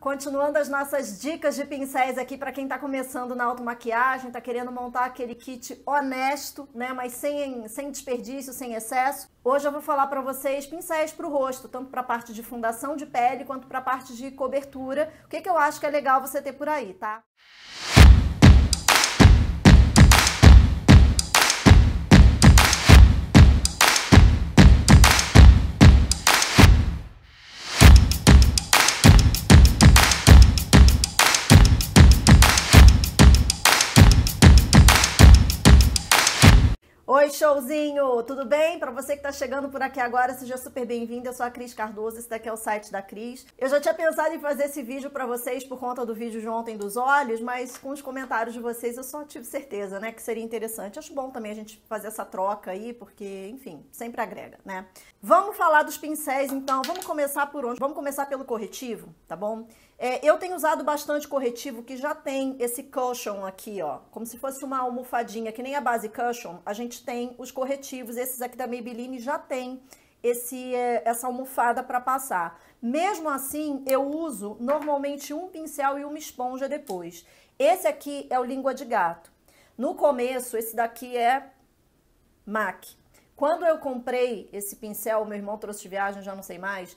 Continuando as nossas dicas de pincéis aqui para quem está começando na automaquiagem, está querendo montar aquele kit honesto, né, mas sem desperdício, sem excesso. Hoje eu vou falar para vocês pincéis para o rosto, tanto para a parte de fundação de pele quanto para a parte de cobertura. O que eu acho que é legal você ter por aí, tá? Oi, showzinho! Tudo bem? Para você que está chegando por aqui agora, seja super bem-vindo. Eu sou a Cris Cardoso, esse daqui é o site da Cris. Eu já tinha pensado em fazer esse vídeo para vocês por conta do vídeo de ontem dos olhos, mas com os comentários de vocês eu só tive certeza, né, que seria interessante. Acho bom também a gente fazer essa troca aí, porque, enfim, sempre agrega, né? Vamos falar dos pincéis, então. Vamos começar por onde? Vamos começar pelo corretivo, tá bom? Eu tenho usado bastante corretivo que já tem esse cushion aqui, ó, como se fosse uma almofadinha, que nem a base cushion. A gente tem os corretivos, esses aqui da Maybelline já tem essa almofada para passar. Mesmo assim, eu uso normalmente um pincel e uma esponja depois. Esse aqui é o Língua de Gato. No começo, esse daqui é MAC. Quando eu comprei esse pincel, meu irmão trouxe de viagem, já não sei mais,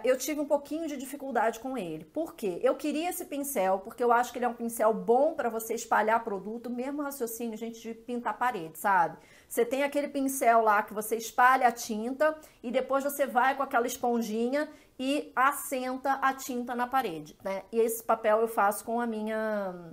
eu tive um pouquinho de dificuldade com ele. Por quê? Eu queria esse pincel porque eu acho que ele é um pincel bom para você espalhar produto, mesmo raciocínio, gente, de pintar parede, sabe? Você tem aquele pincel lá que você espalha a tinta e depois você vai com aquela esponjinha e assenta a tinta na parede, né? E esse papel eu faço com a minha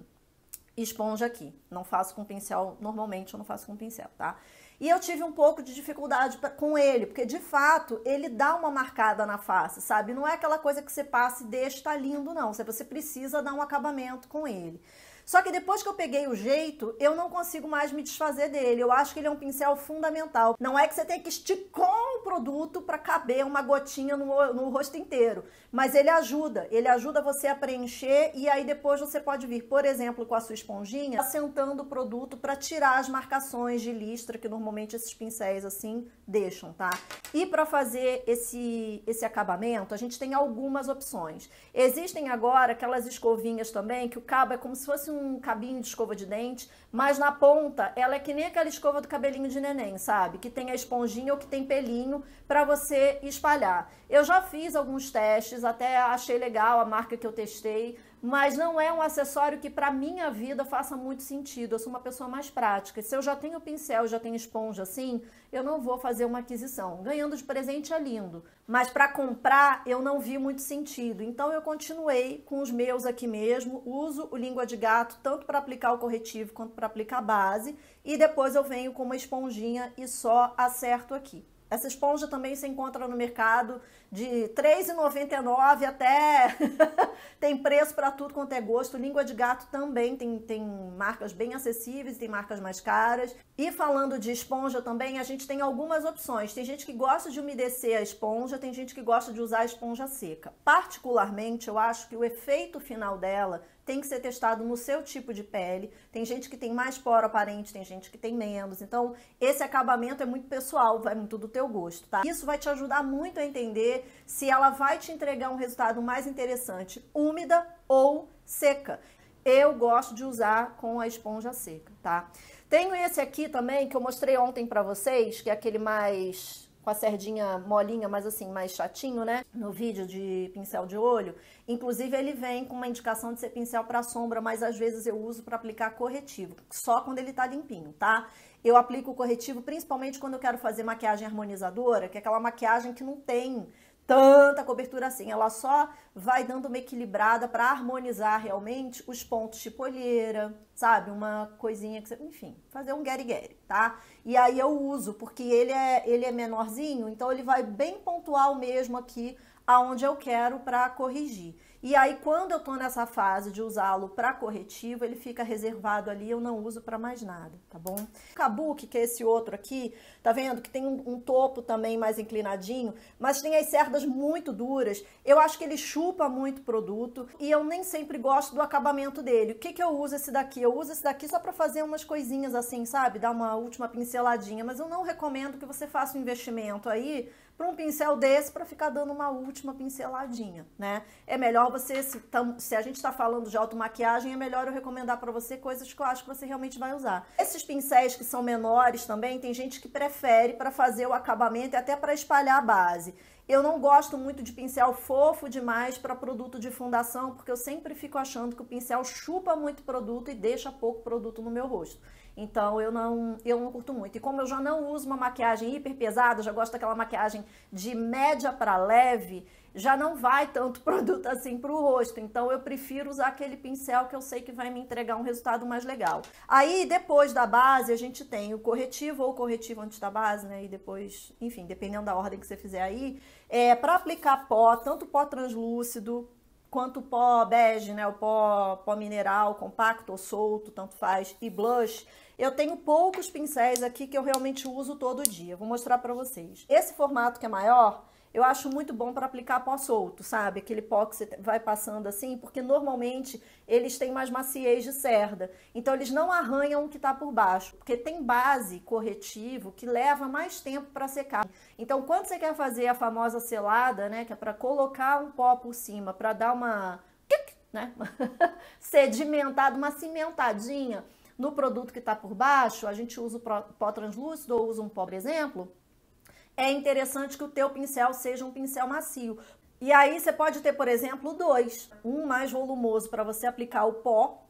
esponja aqui. Não faço com pincel, normalmente eu não faço com pincel, tá? E eu tive um pouco de dificuldade com ele, porque de fato ele dá uma marcada na face, sabe? Não é aquela coisa que você passa e deixa, tá lindo, não. Você precisa dar um acabamento com ele. Só que depois que eu peguei o jeito, eu não consigo mais me desfazer dele. Eu acho que ele é um pincel fundamental. Não é que você tem que esticar o produto para caber uma gotinha no rosto inteiro, mas ele ajuda você a preencher e aí depois você pode vir, por exemplo, com a sua esponjinha, assentando o produto para tirar as marcações de listra que normalmente esses pincéis assim deixam, tá? E para fazer esse acabamento, a gente tem algumas opções. Existem agora aquelas escovinhas também, que o cabo é como se fosse um cabinho de escova de dente, mas na ponta ela é que nem aquela escova do cabelinho de neném, sabe? Que tem a esponjinha ou que tem pelinho para você espalhar. Eu já fiz alguns testes, até achei legal a marca que eu testei, mas não é um acessório que para minha vida faça muito sentido. Eu sou uma pessoa mais prática. Se eu já tenho pincel, já tenho esponja assim, eu não vou fazer uma aquisição. Ganhando de presente é lindo, mas para comprar eu não vi muito sentido. Então eu continuei com os meus aqui mesmo, uso o Língua de Gato tanto para aplicar o corretivo quanto para aplicar a base e depois eu venho com uma esponjinha e só acerto aqui. Essa esponja também se encontra no mercado de R$ 3,99 até tem preço para tudo quanto é gosto. Língua de Gato também tem marcas bem acessíveis, tem marcas mais caras. E falando de esponja também, a gente tem algumas opções. Tem gente que gosta de umedecer a esponja, tem gente que gosta de usar a esponja seca. Particularmente, eu acho que o efeito final dela tem que ser testado no seu tipo de pele. Tem gente que tem mais poro aparente, tem gente que tem menos. Então, esse acabamento é muito pessoal, vai muito do teu gosto, tá? Isso vai te ajudar muito a entender se ela vai te entregar um resultado mais interessante, úmida ou seca. Eu gosto de usar com a esponja seca, tá? Tenho esse aqui também, que eu mostrei ontem pra vocês, que é aquele mais com a cerdinha molinha, mas assim, mais chatinho, né? No vídeo de pincel de olho. Inclusive, ele vem com uma indicação de ser pincel para sombra, mas às vezes eu uso para aplicar corretivo, só quando ele tá limpinho, tá? Eu aplico o corretivo principalmente quando eu quero fazer maquiagem harmonizadora, que é aquela maquiagem que não tem tanta cobertura assim, ela só vai dando uma equilibrada para harmonizar realmente os pontos tipo olheira, sabe? Uma coisinha que você, enfim, fazer um gueri-gueri, tá? E aí eu uso, porque ele é menorzinho, então ele vai bem pontual mesmo aqui aonde eu quero para corrigir. E aí, quando eu tô nessa fase de usá-lo para corretivo, ele fica reservado ali, eu não uso para mais nada, tá bom? O Kabuki, que é esse outro aqui, tá vendo que tem um topo também mais inclinadinho, mas tem as cerdas muito duras. Eu acho que ele chupa muito produto e eu nem sempre gosto do acabamento dele. O que que eu uso esse daqui? Eu uso esse daqui só para fazer umas coisinhas assim, sabe? Dar uma última pinceladinha, mas eu não recomendo que você faça um investimento aí para um pincel desse para ficar dando uma última pinceladinha, né? É melhor você, se a gente está falando de automaquiagem, é melhor eu recomendar para você coisas que eu acho que você realmente vai usar. Esses pincéis que são menores também, tem gente que prefere para fazer o acabamento e até para espalhar a base. Eu não gosto muito de pincel fofo demais para produto de fundação, porque eu sempre fico achando que o pincel chupa muito produto e deixa pouco produto no meu rosto. Então eu não curto muito. E como eu já não uso uma maquiagem hiper pesada, já gosto daquela maquiagem de média para leve, já não vai tanto produto assim para o rosto. Então eu prefiro usar aquele pincel que eu sei que vai me entregar um resultado mais legal. Aí depois da base a gente tem o corretivo ou o corretivo antes da base, né? E depois, enfim, dependendo da ordem que você fizer aí, para aplicar pó, tanto pó translúcido quanto pó bege, né, o pó mineral, compacto ou solto, tanto faz, e blush, eu tenho poucos pincéis aqui que eu realmente uso todo dia. Vou mostrar pra vocês. Esse formato que é maior, eu acho muito bom para aplicar pó solto, sabe? Aquele pó que você vai passando assim, porque normalmente eles têm mais maciez de cerda. Então eles não arranham o que tá por baixo, porque tem base corretivo que leva mais tempo para secar. Então quando você quer fazer a famosa selada, né, que é para colocar um pó por cima, para dar uma, né, sedimentada, uma cimentadinha no produto que tá por baixo, a gente usa o pó translúcido ou usa um pó, por exemplo, é interessante que o teu pincel seja um pincel macio. E aí você pode ter, por exemplo, dois. Um mais volumoso para você aplicar o pó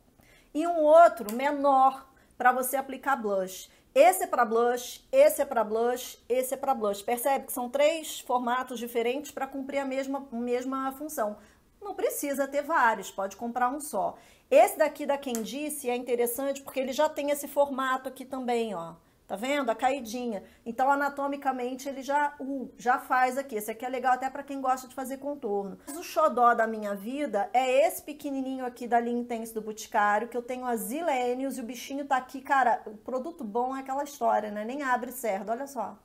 e um outro menor para você aplicar blush. Esse é para blush, esse é para blush, esse é para blush. Percebe que são 3 formatos diferentes para cumprir a mesma função. Não precisa ter vários, pode comprar um só. Esse daqui da Candice é interessante porque ele já tem esse formato aqui também, ó. Tá vendo? A caidinha. Então, anatomicamente, ele já faz aqui. Esse aqui é legal até para quem gosta de fazer contorno. Mas o xodó da minha vida é esse pequenininho aqui da linha Intense do Boticário, que eu tenho há zilênios e o bichinho tá aqui, cara, o produto bom é aquela história, né? Nem abre cerdo, olha só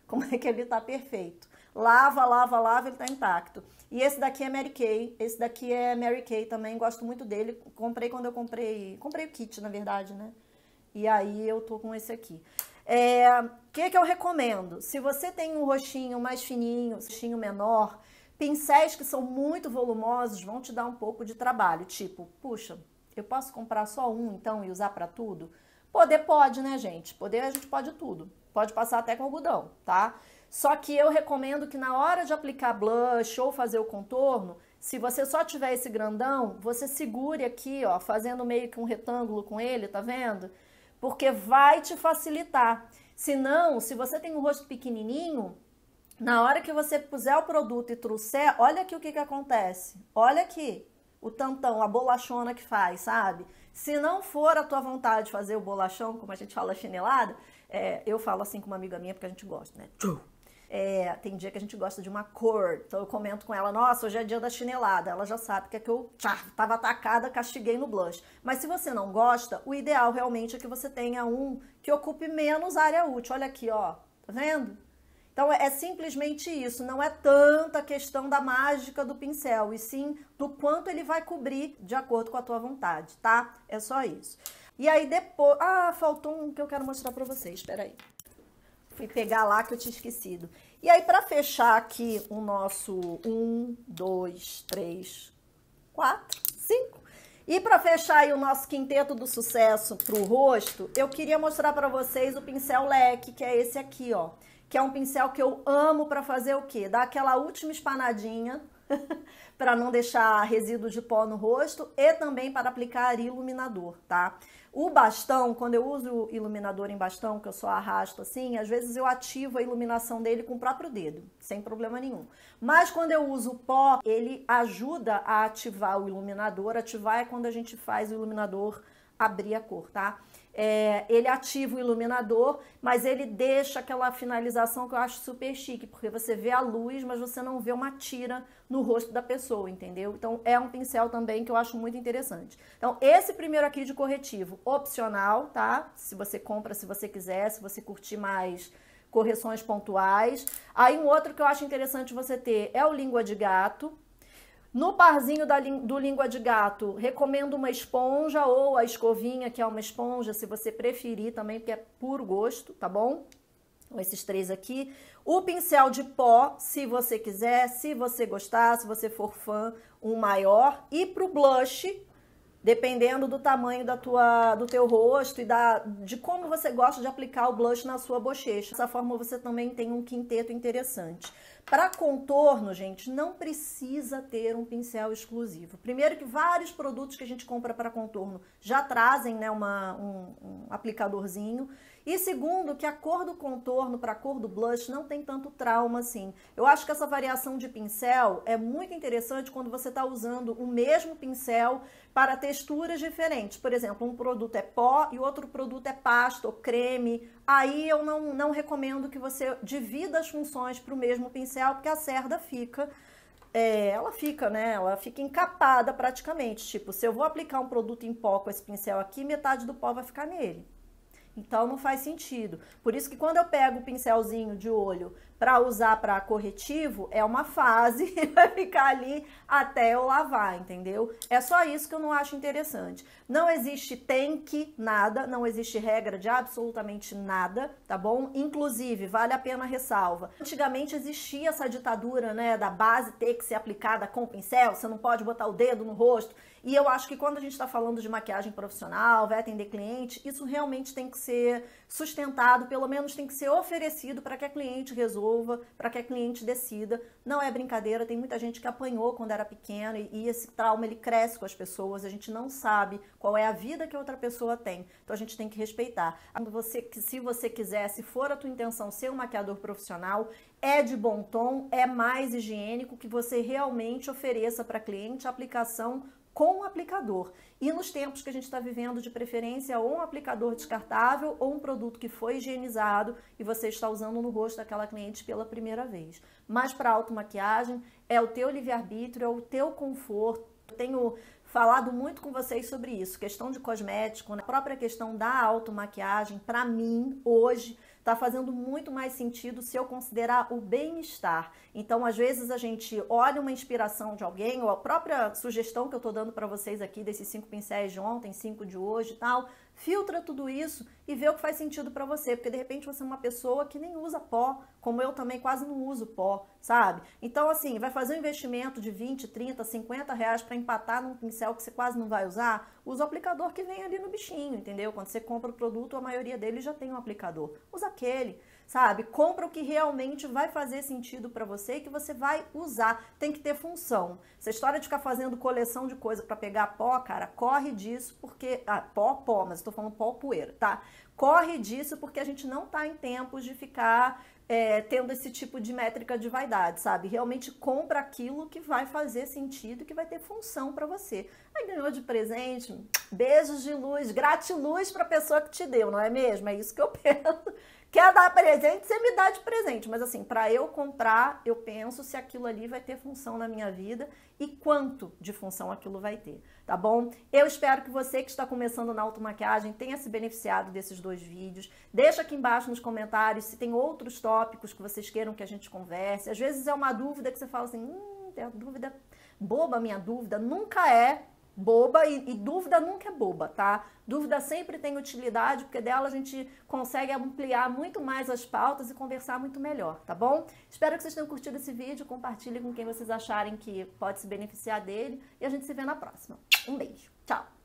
como é que ele tá perfeito. Lava, lava, lava, ele tá intacto. E esse daqui é Mary Kay, esse daqui é Mary Kay também, gosto muito dele. Comprei quando eu comprei o kit, na verdade, né? E aí eu tô com esse aqui. O que eu recomendo? Se você tem um rostinho mais fininho, um rostinho menor, pincéis que são muito volumosos vão te dar um pouco de trabalho. Tipo, puxa, eu posso comprar só um então e usar para tudo? Poder pode, né, gente? Poder a gente pode tudo. Pode passar até com algodão, tá? Só que eu recomendo que na hora de aplicar blush ou fazer o contorno, se você só tiver esse grandão, você segure aqui, ó, fazendo meio que um retângulo com ele, tá vendo? Porque vai te facilitar. Se não, se você tem um rosto pequenininho, na hora que você puser o produto e trouxer, olha aqui o que acontece. Olha aqui o tantão, a bolachona que faz, sabe? Se não for a tua vontade de fazer o bolachão, como a gente fala chinelada, eu falo assim com uma amiga minha porque a gente gosta, né? Tem dia que a gente gosta de uma cor, então eu comento com ela, nossa, hoje é dia da chinelada, ela já sabe que é que eu tava atacada, castiguei no blush. Mas se você não gosta, o ideal realmente é que você tenha um que ocupe menos área útil. Olha aqui, ó, tá vendo? Então é simplesmente isso, não é tanta questão da mágica do pincel, e sim do quanto ele vai cobrir de acordo com a tua vontade, tá? É só isso. E aí depois, faltou um que eu quero mostrar pra vocês, espera aí. Fui pegar lá que eu tinha esquecido. E aí, para fechar aqui o nosso 1, 2, 3, 4, 5. E para fechar aí o nosso quinteto do sucesso pro rosto, eu queria mostrar para vocês o pincel leque, que é esse aqui, ó. Que é um pincel que eu amo para fazer o quê? Dar aquela última espanadinha para não deixar resíduo de pó no rosto e também para aplicar iluminador, tá? O bastão, quando eu uso o iluminador em bastão, que eu só arrasto assim, às vezes eu ativo a iluminação dele com o próprio dedo, sem problema nenhum. Mas quando eu uso o pó, ele ajuda a ativar o iluminador. Ativar é quando a gente faz o iluminador abrir a cor, tá? Ele ativa o iluminador, mas ele deixa aquela finalização que eu acho super chique, porque você vê a luz, mas você não vê uma tira no rosto da pessoa, entendeu? Então é um pincel também que eu acho muito interessante. Então esse primeiro aqui de corretivo, opcional, tá? Se você compra, se você quiser, se você curtir mais correções pontuais. Aí um outro que eu acho interessante você ter é o língua de gato. No parzinho do língua de gato, recomendo uma esponja ou a escovinha, que é uma esponja, se você preferir também, porque é puro gosto, tá bom? Então, esses 3 aqui. O pincel de pó, se você quiser, se você gostar, se você for fã, um maior. E pro blush, dependendo do tamanho do teu rosto e de como você gosta de aplicar o blush na sua bochecha. Dessa forma você também tem um quinteto interessante. Para contorno, gente, não precisa ter um pincel exclusivo. Primeiro que vários produtos que a gente compra para contorno já trazem, né, um aplicadorzinho. E segundo, que a cor do contorno para a cor do blush não tem tanto trauma assim. Eu acho que essa variação de pincel é muito interessante quando você está usando o mesmo pincel para texturas diferentes. Por exemplo, um produto é pó e outro produto é pasta ou creme. Aí eu não recomendo que você divida as funções para o mesmo pincel, porque a cerda fica... ela fica encapada praticamente. Tipo, se eu vou aplicar um produto em pó com esse pincel aqui, metade do pó vai ficar nele. Então não faz sentido. Por isso que quando eu pego o pincelzinho de olho para usar para corretivo, é uma fase e vai ficar ali até eu lavar, entendeu? É só isso que eu não acho interessante. Não existe tem que nada, não existe regra de absolutamente nada, tá bom? Inclusive, vale a pena ressalva. Antigamente existia essa ditadura, né, da base ter que ser aplicada com pincel, você não pode botar o dedo no rosto. E eu acho que quando a gente está falando de maquiagem profissional, vai atender cliente, isso realmente tem que ser sustentado, pelo menos tem que ser oferecido para que a cliente resolva, para que a cliente decida. Não é brincadeira, tem muita gente que apanhou quando era pequena e esse trauma ele cresce com as pessoas, a gente não sabe qual é a vida que a outra pessoa tem, então a gente tem que respeitar. Se você quiser, se for a tua intenção ser um maquiador profissional, é de bom tom, é mais higiênico que você realmente ofereça para cliente a aplicação com o aplicador. E nos tempos que a gente está vivendo, de preferência, ou um aplicador descartável ou um produto que foi higienizado e você está usando no rosto daquela cliente pela primeira vez. Mas para automaquiagem, é o teu livre-arbítrio, é o teu conforto. Eu tenho falado muito com vocês sobre isso, questão de cosmético, a própria questão da automaquiagem, para mim, hoje, está fazendo muito mais sentido se eu considerar o bem-estar. Então, às vezes, a gente olha uma inspiração de alguém, ou a própria sugestão que eu estou dando para vocês aqui, desses 5 pincéis de ontem, 5 de hoje e tal, filtra tudo isso e vê o que faz sentido para você, porque de repente você é uma pessoa que nem usa pó, como eu também quase não uso pó, sabe? Então, assim, vai fazer um investimento de 20, 30, 50 reais para empatar num pincel que você quase não vai usar, usa o aplicador que vem ali no bichinho, entendeu? Quando você compra o produto, a maioria dele já tem um aplicador. Usa aquele, sabe? Compra o que realmente vai fazer sentido para você e que você vai usar. Tem que ter função. Essa história de ficar fazendo coleção de coisa para pegar pó, cara, corre disso porque... pó, mas eu tô falando pó poeira, tá? Corre disso porque a gente não tá em tempos de ficar tendo esse tipo de métrica de vaidade, sabe? Realmente compra aquilo que vai fazer sentido e que vai ter função para você. Aí ganhou de presente, beijos de luz, gratiluz para a pessoa que te deu, não é mesmo? É isso que eu penso. Quer dar presente, você me dá de presente. Mas assim, para eu comprar, eu penso se aquilo ali vai ter função na minha vida e quanto de função aquilo vai ter, tá bom? Eu espero que você que está começando na automaquiagem tenha se beneficiado desses 2 vídeos. Deixa aqui embaixo nos comentários se tem outros tópicos que vocês queiram que a gente converse. Às vezes é uma dúvida que você fala assim, tem a dúvida boba, minha dúvida. Nunca é boba e dúvida nunca é boba, tá? Dúvida sempre tem utilidade, porque dela a gente consegue ampliar muito mais as pautas e conversar muito melhor, tá bom? Espero que vocês tenham curtido esse vídeo, compartilhem com quem vocês acharem que pode se beneficiar dele e a gente se vê na próxima. Um beijo, tchau!